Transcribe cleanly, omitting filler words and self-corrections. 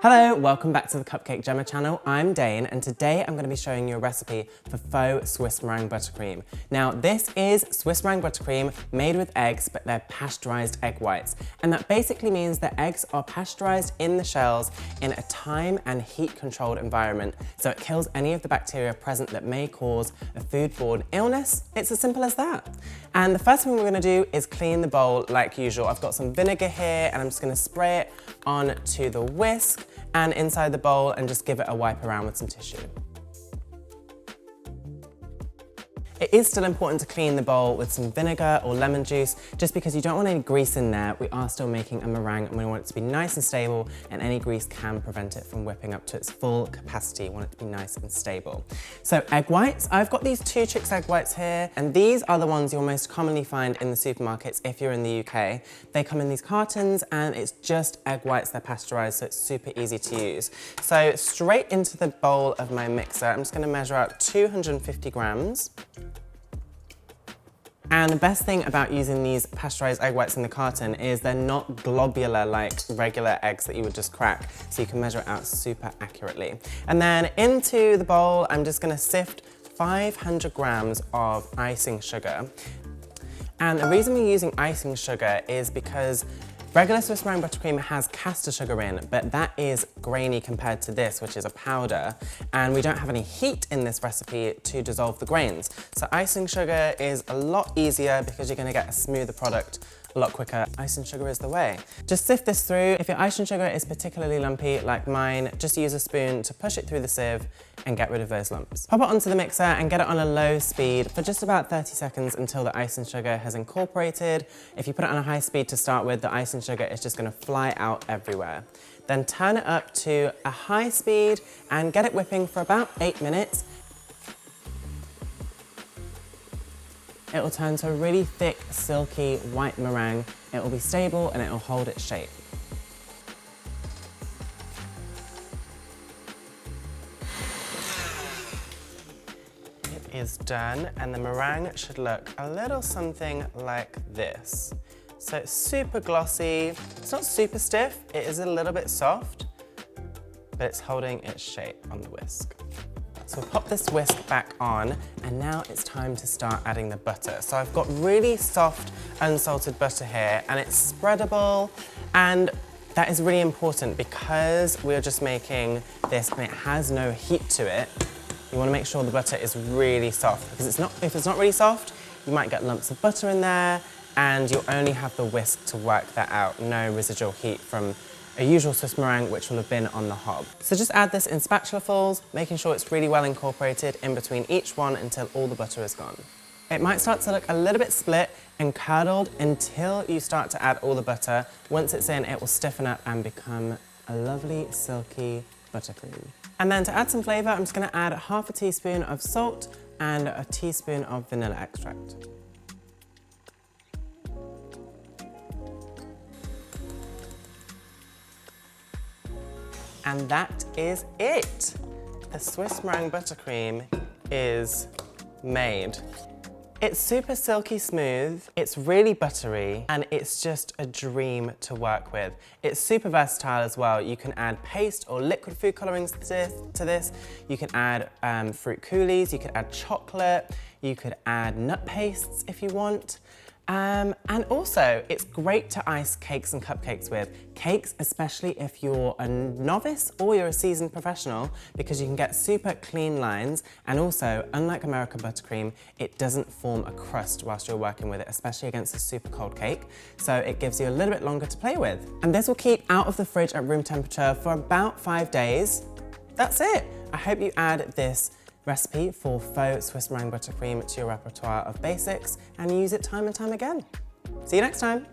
Hello, welcome back to the Cupcake Jemma channel. I'm Dane, and today I'm going to be showing you a recipe for faux Swiss Meringue Buttercream. Now, this is Swiss Meringue Buttercream made with eggs, but they're pasteurized egg whites. And that basically means that eggs are pasteurized in the shells in a time and heat controlled environment. So it kills any of the bacteria present that may cause a foodborne illness. It's as simple as that. And the first thing we're going to do is clean the bowl like usual. I've got some vinegar here, and I'm just going to spray it onto the whisk and inside the bowl and just give it a wipe around with some tissue. It is still important to clean the bowl with some vinegar or lemon juice, just because you don't want any grease in there. We are still making a meringue and we want it to be nice and stable, and any grease can prevent it from whipping up to its full capacity. You want it to be nice and stable. So egg whites, I've got these 2 Chicks egg whites here, and these are the ones you'll most commonly find in the supermarkets if you're in the UK. They come in these cartons and it's just egg whites, they're pasteurized, so it's super easy to use. So straight into the bowl of my mixer, I'm just gonna measure out 250 grams. And the best thing about using these pasteurized egg whites in the carton is they're not globular like regular eggs that you would just crack, so you can measure it out super accurately. And then into the bowl, I'm just gonna sift 500 grams of icing sugar. And the reason we're using icing sugar is because regular Swiss Meringue Buttercream has caster sugar in, but that is grainy compared to this, which is a powder, and we don't have any heat in this recipe to dissolve the grains. So icing sugar is a lot easier because you're gonna get a smoother product a lot quicker. Icing sugar is the way. Just sift this through. If your icing sugar is particularly lumpy, like mine, just use a spoon to push it through the sieve and get rid of those lumps. Pop it onto the mixer and get it on a low speed for just about 30 seconds until the icing sugar has incorporated. If you put it on a high speed to start with, the icing sugar is just gonna fly out everywhere. Then turn it up to a high speed and get it whipping for about 8 minutes. It will turn to a really thick, silky, white meringue. It will be stable and it will hold its shape. It is done, and the meringue should look a little something like this. So it's super glossy. It's not super stiff, it is a little bit soft, but it's holding its shape on the whisk. So we'll pop this whisk back on, and now it's time to start adding the butter. So I've got really soft, unsalted butter here, and it's spreadable, and that is really important because we're just making this and it has no heat to it. You want to make sure the butter is really soft, because if it's not really soft, you might get lumps of butter in there, and you'll only have the whisk to work that out, no residual heat from a usual Swiss meringue, which will have been on the hob. So just add this in spatulafuls, making sure it's really well incorporated in between each one until all the butter is gone. It might start to look a little bit split and curdled until you start to add all the butter. Once it's in, it will stiffen up and become a lovely, silky buttercream. And then to add some flavor, I'm just gonna add half a teaspoon of salt and a teaspoon of vanilla extract. And that is it. The Swiss Meringue Buttercream is made. It's super silky smooth, it's really buttery, and it's just a dream to work with. It's super versatile as well. You can add paste or liquid food colorings to this. You can add fruit coulis, you could add chocolate, you could add nut pastes if you want. And also, it's great to ice cakes and cupcakes with. Cakes, especially if you're a novice or you're a seasoned professional, because you can get super clean lines. And also, unlike American buttercream, it doesn't form a crust whilst you're working with it, especially against a super cold cake. So it gives you a little bit longer to play with. And this will keep out of the fridge at room temperature for about 5 days. That's it. I hope you add this recipe for faux Swiss Meringue Buttercream to your repertoire of basics and use it time and time again. See you next time.